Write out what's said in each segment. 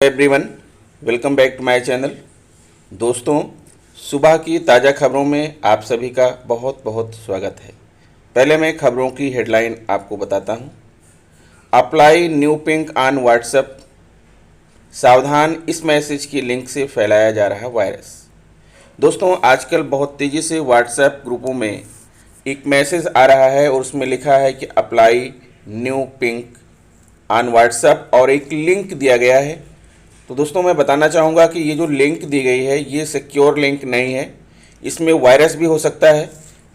Everyone, welcome back to my channel. दोस्तों, सुबह की ताज़ा खबरों में आप सभी का बहुत बहुत स्वागत है। पहले मैं खबरों की हेडलाइन आपको बताता हूं। Apply new pink on WhatsApp, सावधान, इस मैसेज की लिंक से फैलाया जा रहा वायरस। दोस्तों, आजकल बहुत तेज़ी से व्हाट्सएप ग्रुपों में एक मैसेज आ रहा है और उसमें लिखा है कि apply new pink on WhatsApp और एक लिंक दिया गया है। तो दोस्तों, मैं बताना चाहूँगा कि ये जो लिंक दी गई है ये सिक्योर लिंक नहीं है। इसमें वायरस भी हो सकता है,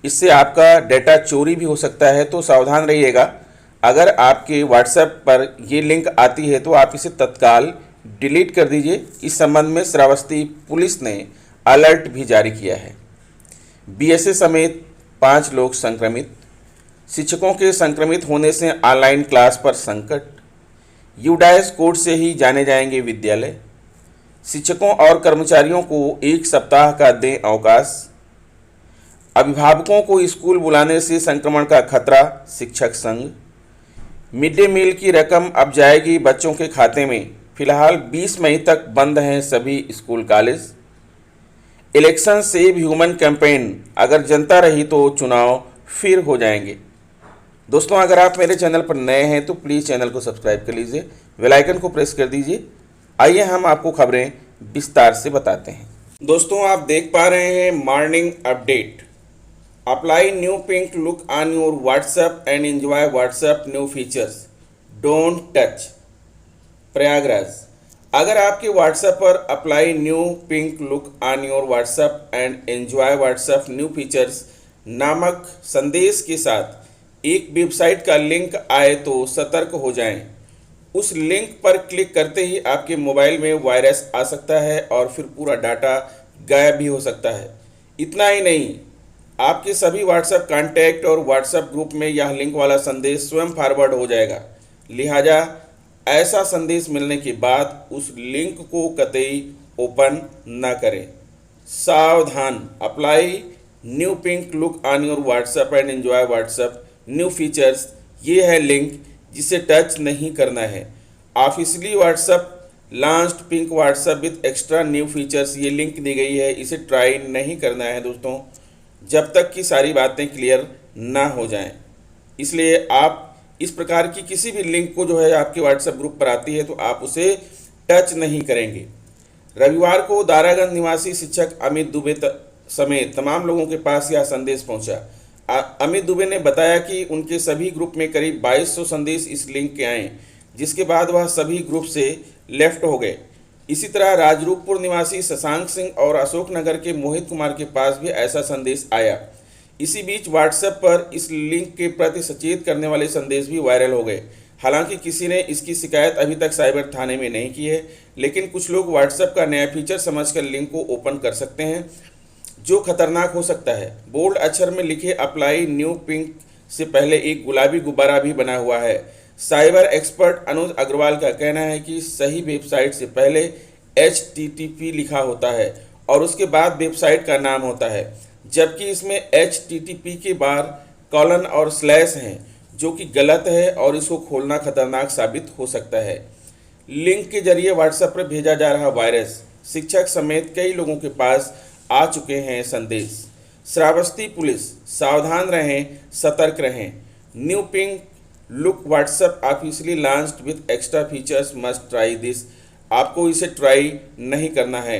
इससे आपका डेटा चोरी भी हो सकता है। तो सावधान रहिएगा। अगर आपके व्हाट्सएप पर ये लिंक आती है तो आप इसे तत्काल डिलीट कर दीजिए। इस संबंध में श्रावस्ती पुलिस ने अलर्ट भी जारी किया है। बीएसए समेत 5 लोग संक्रमित, शिक्षकों के संक्रमित होने से ऑनलाइन क्लास पर संकट, यूडाइस कोड से ही जाने जाएंगे विद्यालय, शिक्षकों और कर्मचारियों को 1 सप्ताह का दें अवकाश, अभिभावकों को स्कूल बुलाने से संक्रमण का खतरा, शिक्षक संघ, मिड डे मील की रकम अब जाएगी बच्चों के खाते में, फिलहाल 20 मई तक बंद हैं सभी school college, election save human campaign, अगर जनता रही तो चुनाव फिर हो जाएंगे। दोस्तों, अगर आप मेरे चैनल पर नए हैं तो प्लीज़ चैनल को सब्सक्राइब कर लीजिए, बेल आइकन को प्रेस कर दीजिए। आइए हम आपको खबरें विस्तार से बताते हैं। दोस्तों, आप देख पा रहे हैं morning update. Apply new pink look on your WhatsApp and enjoy WhatsApp new features, don't touch. Prayagraj, अगर आपके व्हाट्सएप पर apply new pink look on your WhatsApp and enjoy WhatsApp new features नामक संदेश के साथ एक वेबसाइट का लिंक आए तो सतर्क हो जाएं। उस लिंक पर क्लिक करते ही आपके मोबाइल में वायरस आ सकता है और फिर पूरा डाटा गायब भी हो सकता है। इतना ही नहीं, आपके सभी व्हाट्सएप कॉन्टैक्ट और व्हाट्सएप ग्रुप में यह लिंक वाला संदेश स्वयं फॉरवर्ड हो जाएगा। लिहाजा ऐसा संदेश मिलने के बाद उस लिंक को कतई ओपन न करें। सावधान, apply new pink look on your WhatsApp and enjoy WhatsApp new features, ये है लिंक जिसे टच नहीं करना है। Officially WhatsApp launched pink WhatsApp with extra new features, ये लिंक दी गई है, इसे ट्राई नहीं करना है दोस्तों, जब तक कि सारी बातें क्लियर ना हो जाएं। इसलिए आप इस प्रकार की किसी भी लिंक को जो है आपके व्हाट्सएप ग्रुप पर आती है तो आप उसे टच नहीं करेंगे। रविवार को दारागंज निवासी शिक्षक अमित दुबे समेत तमाम लोगों के पास यह संदेश पहुंचा। अमित दुबे ने बताया कि उनके सभी ग्रुप में करीब 2200 संदेश इस लिंक के आए, जिसके बाद वह सभी ग्रुप से लेफ्ट हो गए। इसी तरह राजरूपपुर निवासी शशांक सिंह और अशोकनगर के मोहित कुमार के पास भी ऐसा संदेश आया। इसी बीच व्हाट्सएप पर इस लिंक के प्रति सचेत करने वाले संदेश भी वायरल हो गए। हालांकि किसी ने इसकी शिकायत अभी तक साइबर थाने में नहीं की है, लेकिन कुछ लोग व्हाट्सएप का नया फीचर समझकर लिंक को ओपन कर सकते हैं, जो खतरनाक हो सकता है। बोल्ड अक्षर में लिखे अप्लाई न्यू पिंक से पहले एक गुलाबी गुब्बारा भी बना हुआ है। साइबर एक्सपर्ट अनुज अग्रवाल का कहना है कि सही वेबसाइट से पहले HTTP लिखा होता है और उसके बाद वेबसाइट का नाम होता है, जबकि इसमें HTTP के बाद कॉलन और स्लैश हैं, जो कि गलत है और इसको खोलना खतरनाक साबित हो सकता है। लिंक के जरिए व्हाट्सएप पर भेजा जा रहा वायरस, शिक्षक समेत कई लोगों के पास आ चुके हैं संदेश। श्रावस्ती पुलिस, सावधान रहें, सतर्क रहें। New pink look WhatsApp officially launched with extra features, must try this. आपको इसे ट्राई नहीं करना है।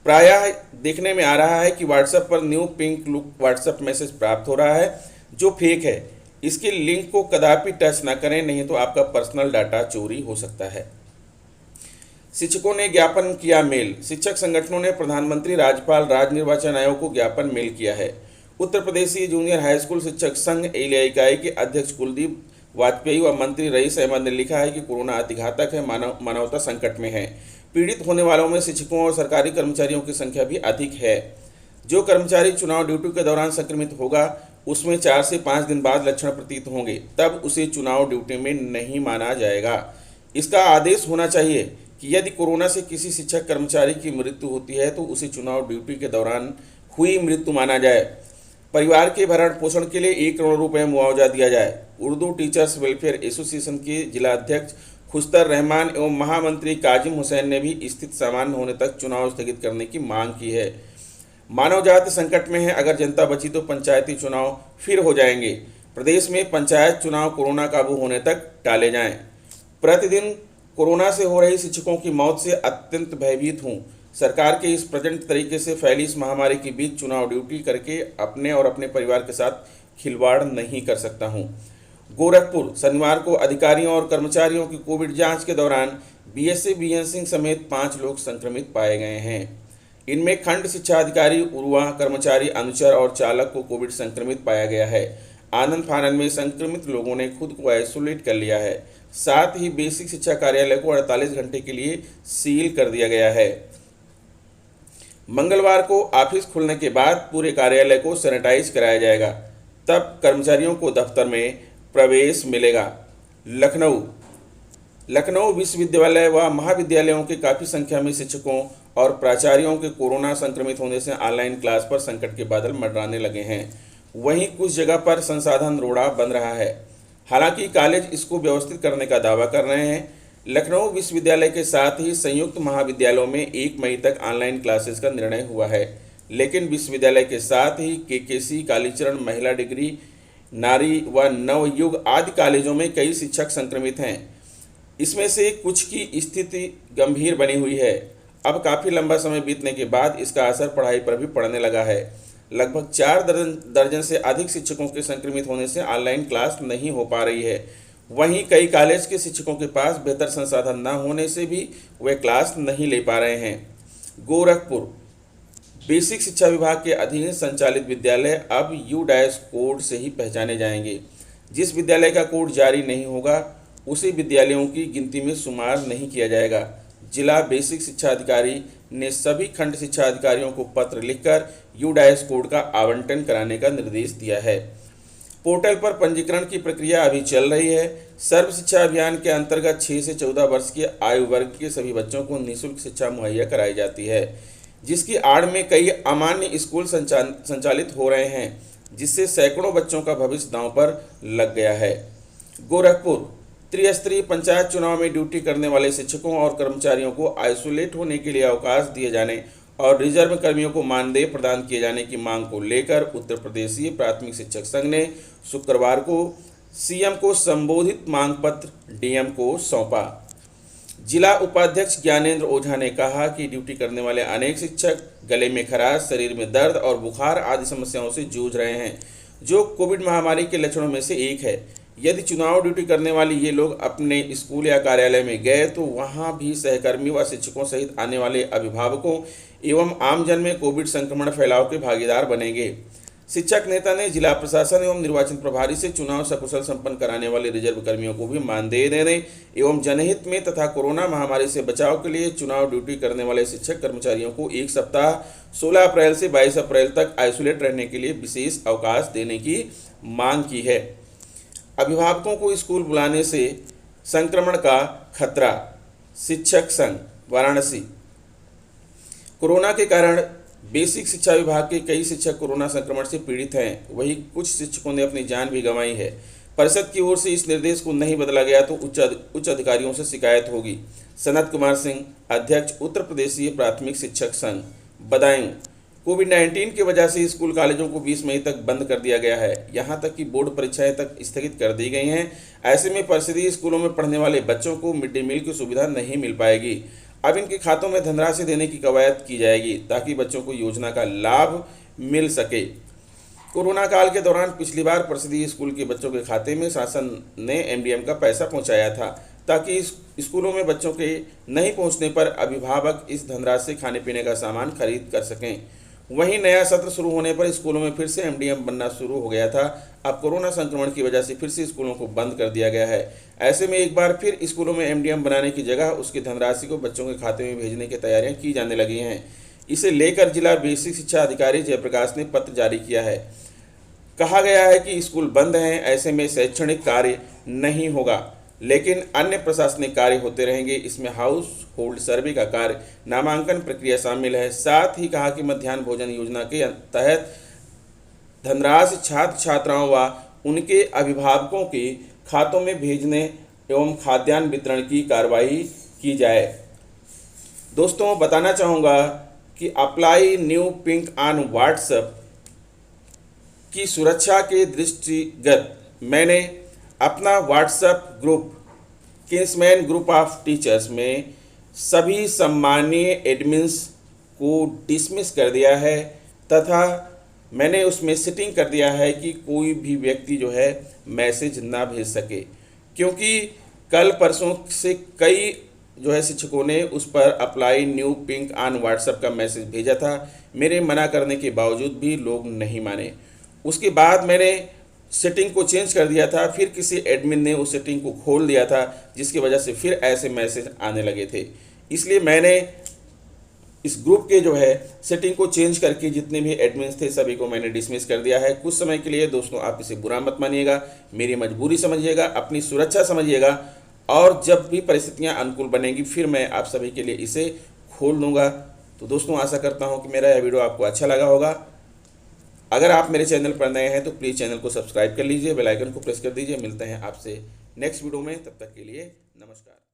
प्रायः देखने में आ रहा है कि व्हाट्सएप पर new pink look WhatsApp message प्राप्त हो रहा है जो फेक है। इसके लिंक को कदापि टच ना करें, नहीं तो आपका पर्सनल डाटा चोरी हो सकता है। शिक्षकों ने ज्ञापन किया मेल। शिक्षक संगठनों ने प्रधानमंत्री, राज्यपाल, राज्य निर्वाचन आयोग को ज्ञापन मेल किया है। उत्तर प्रदेशी जूनियर हाई स्कूल शिक्षक संघ एलिया इकाई के अध्यक्ष कुलदीप वाजपेयी व मंत्री रईस अहमद ने लिखा है कि कोरोना अतिघातक है, मानवता संकट में है। पीड़ित होने वालों में शिक्षकों और सरकारी कर्मचारियों की संख्या भी अधिक है। जो कर्मचारी चुनाव ड्यूटी के दौरान संक्रमित होगा उसमें 4 से 5 दिन बाद लक्षण प्रतीत होंगे, तब उसे चुनाव ड्यूटी में नहीं माना जाएगा। इसका आदेश होना चाहिए कि यदि कोरोना से किसी शिक्षक कर्मचारी की मृत्यु होती है तो उसे चुनाव ड्यूटी के दौरान हुई मृत्यु माना जाए। परिवार के भरण पोषण के लिए 1 करोड़ रुपए मुआवजा दिया जाए। उर्दू टीचर्स वेलफेयर एसोसिएशन के जिला अध्यक्ष खुस्तर रहमान एवं महामंत्री काजिम हुसैन ने भी स्थिति सामान्य होने तक चुनाव स्थगित करने की मांग की है। मानव जाति संकट में है, अगर जनता बची तो पंचायती चुनाव फिर हो जाएंगे। प्रदेश में पंचायत चुनाव कोरोना काबू होने तक टाले जाएं। प्रतिदिन कोरोना से हो रही शिक्षकों की मौत से अत्यंत भयभीत हूँ। सरकार के इस प्रचंड तरीके से फैली इस महामारी के बीच चुनाव ड्यूटी करके अपने और अपने परिवार के साथ खिलवाड़ नहीं कर सकता हूँ। गोरखपुर, शनिवार को अधिकारियों और कर्मचारियों की कोविड जांच के दौरान बीएसए बीएन सिंह समेत 5 लोग संक्रमित पाए गए हैं। इनमें खंड शिक्षा अधिकारी, उर्वा कर्मचारी, अनुचर और चालक को कोविड संक्रमित पाया गया है। आनंद फानन में संक्रमित लोगों ने खुद को आइसोलेट कर लिया है। साथ ही बेसिक शिक्षा कार्यालय को 48 घंटे के लिए सील कर दिया गया है। मंगलवार को ऑफिस खुलने के बाद पूरे कार्यालय को सैनिटाइज कराया जाएगा, तब कर्मचारियों को दफ्तर में प्रवेश मिलेगा। लखनऊ विश्वविद्यालय व महाविद्यालयों के काफ़ी संख्या में शिक्षकों और प्राचार्यों के कोरोना संक्रमित होने से ऑनलाइन क्लास पर संकट के बादल मंडराने लगे हैं। वहीं कुछ जगह पर संसाधन रोड़ा बन रहा है। हालांकि कॉलेज इसको व्यवस्थित करने का दावा कर रहे हैं। लखनऊ विश्वविद्यालय के साथ ही संयुक्त महाविद्यालयों में 1 मई तक ऑनलाइन क्लासेस का निर्णय हुआ है, लेकिन विश्वविद्यालय के साथ ही केकेसी, कालीचरण महिला डिग्री, नारी व नवयुग आदि कॉलेजों में कई शिक्षक संक्रमित हैं। इसमें से कुछ की स्थिति गंभीर बनी हुई है। अब काफ़ी लंबा समय बीतने के बाद इसका असर पढ़ाई पर भी पड़ने लगा है। लगभग 4 दर्जन से अधिक शिक्षकों के संक्रमित होने से ऑनलाइन क्लास नहीं हो पा रही है। वहीं कई कॉलेज के शिक्षकों के पास बेहतर संसाधन न होने से भी वे क्लास नहीं ले पा रहे हैं। गोरखपुर, बेसिक शिक्षा विभाग के अधीन संचालित विद्यालय अब U- कोड से ही पहचाने जाएंगे। जिस विद्यालय का कोड जारी नहीं होगा उसी विद्यालयों की गिनती में शुमार नहीं किया जाएगा। जिला बेसिक शिक्षा अधिकारी ने सभी खंड शिक्षा अधिकारियों को पत्र लिखकर U- कोड का आवंटन कराने का निर्देश दिया है। पोर्टल पर पंजीकरण की प्रक्रिया अभी चल रही है। सर्व शिक्षा अभियान के अंतर्गत 6 से 14 वर्ष के आयु वर्ग के सभी बच्चों को निःशुल्क शिक्षा मुहैया कराई जाती है, जिसकी आड़ में कई अमान्य स्कूल संचालित हो रहे हैं, जिससे सैकड़ों बच्चों का भविष्य दांव पर लग गया है। गोरखपुर, त्रिस्तरीय पंचायत चुनाव में ड्यूटी करने वाले शिक्षकों और कर्मचारियों को आइसोलेट होने के लिए अवकाश दिए जाने और रिजर्व कर्मियों को मानदेय प्रदान किए जाने की मांग को लेकर उत्तर प्रदेशीय प्राथमिक शिक्षक संघ ने शुक्रवार को सीएम को संबोधित मांग पत्र डीएम को सौंपा। जिला उपाध्यक्ष ज्ञानेंद्र ओझा ने कहा कि ड्यूटी करने वाले अनेक शिक्षक गले में खराश, शरीर में दर्द और बुखार आदि समस्याओं से जूझ रहे हैं, जो कोविड महामारी के लक्षणों में से एक है। यदि चुनाव ड्यूटी करने वाले ये लोग अपने स्कूल या कार्यालय में गए तो वहां भी सहकर्मी व शिक्षकों सहित आने वाले अभिभावकों एवं आमजन में कोविड संक्रमण फैलाव के भागीदार बनेंगे। शिक्षक नेता ने जिला प्रशासन एवं निर्वाचन प्रभारी से चुनाव सकुशल संपन्न कराने वाले रिजर्व कर्मियों को भी मानदेय देने एवं जनहित में तथा कोरोना महामारी से बचाव के लिए चुनाव ड्यूटी करने वाले शिक्षक कर्मचारियों को 1 सप्ताह 16 अप्रैल से 22 अप्रैल तक आइसोलेट रहने के लिए विशेष अवकाश देने की मांग की है। अभिभावकों को स्कूल बुलाने से संक्रमण का खतरा, शिक्षक संघ वाराणसी। कोरोना के कारण बेसिक शिक्षा विभाग के कई शिक्षक कोरोना संक्रमण से पीड़ित हैं। वहीं कुछ शिक्षकों ने अपनी जान भी गंवाई है। परिषद की ओर से इस निर्देश को नहीं बदला गया तो उच्च अधिकारियों से शिकायत होगी। सनत कुमार सिंह, अध्यक्ष उत्तर प्रदेशीय प्राथमिक शिक्षक संघ, बदायूं। कोविड-19 की वजह से स्कूल कॉलेजों को 20 मई तक बंद कर दिया गया है। यहां तक कि बोर्ड परीक्षाएं तक स्थगित कर दी गई हैं। ऐसे में परिषदीय स्कूलों में पढ़ने वाले बच्चों को मिड डे मील की सुविधा नहीं मिल पाएगी। अब इनके खातों में धनराशि देने की कवायद की जाएगी ताकि बच्चों को योजना का लाभ मिल सके। कोरोना काल के दौरान पिछली बार परिषदीय स्कूल के बच्चों के खाते में शासन ने एमडीएम का पैसा पहुंचाया था, ताकि स्कूलों में बच्चों के नहीं पहुंचने पर अभिभावक इस धनराशि से खाने पीने का सामान खरीद कर सकें। वहीं नया सत्र शुरू होने पर स्कूलों में फिर से एमडीएम बनना शुरू हो गया था। अब कोरोना संक्रमण की वजह से फिर से स्कूलों को बंद कर दिया गया है। ऐसे में एक बार फिर स्कूलों में एमडीएम बनाने की जगह उसकी धनराशि को बच्चों के खाते में भेजने की तैयारियां की जाने लगी हैं। इसे लेकर जिला बेसिक शिक्षा अधिकारी जयप्रकाश ने पत्र जारी किया है। कहा गया है कि स्कूल बंद हैं, ऐसे में शैक्षणिक कार्य नहीं होगा, लेकिन अन्य प्रशासनिक कार्य होते रहेंगे। इसमें हाउस होल्ड सर्वे का कार्य, नामांकन प्रक्रिया शामिल है। साथ ही कहा कि मध्याह्न भोजन योजना के तहत धनराशि छात्र छात्राओं व उनके अभिभावकों के खातों में भेजने एवं खाद्यान्न वितरण की कार्रवाई की जाए। दोस्तों, बताना चाहूँगा कि apply new pink on WhatsApp की सुरक्षा के दृष्टिगत मैंने अपना WhatsApp group Kingsman group of teachers में सभी सम्मानीय एडमिन्स को डिसमिस कर दिया है तथा मैंने उसमें सेटिंग कर दिया है कि कोई भी व्यक्ति जो है मैसेज ना भेज सके, क्योंकि कल परसों से कई जो है शिक्षकों ने उस पर apply new pink on WhatsApp का मैसेज भेजा था। मेरे मना करने के बावजूद भी लोग नहीं माने। उसके बाद मैंने सेटिंग को चेंज कर दिया था, फिर किसी एडमिन ने उस सेटिंग को खोल दिया था, जिसकी वजह से फिर ऐसे मैसेज आने लगे थे। इसलिए मैंने इस ग्रुप के जो है सेटिंग को चेंज करके जितने भी एडमिन्स थे सभी को मैंने डिसमिस कर दिया है कुछ समय के लिए। दोस्तों, आप इसे बुरा मत मानिएगा, मेरी मजबूरी समझिएगा, अपनी सुरक्षा समझिएगा, और जब भी परिस्थितियां अनुकूल बनेंगी फिर मैं आप सभी के लिए इसे खोल दूंगा। तो दोस्तों, आशा करता हूं कि मेरा यह वीडियो आपको अच्छा लगा होगा। अगर आप मेरे चैनल पर नए हैं तो प्लीज़ चैनल को सब्सक्राइब कर लीजिए, बेल आइकन को प्रेस कर दीजिए। मिलते हैं आपसे नेक्स्ट वीडियो में, तब तक के लिए नमस्कार।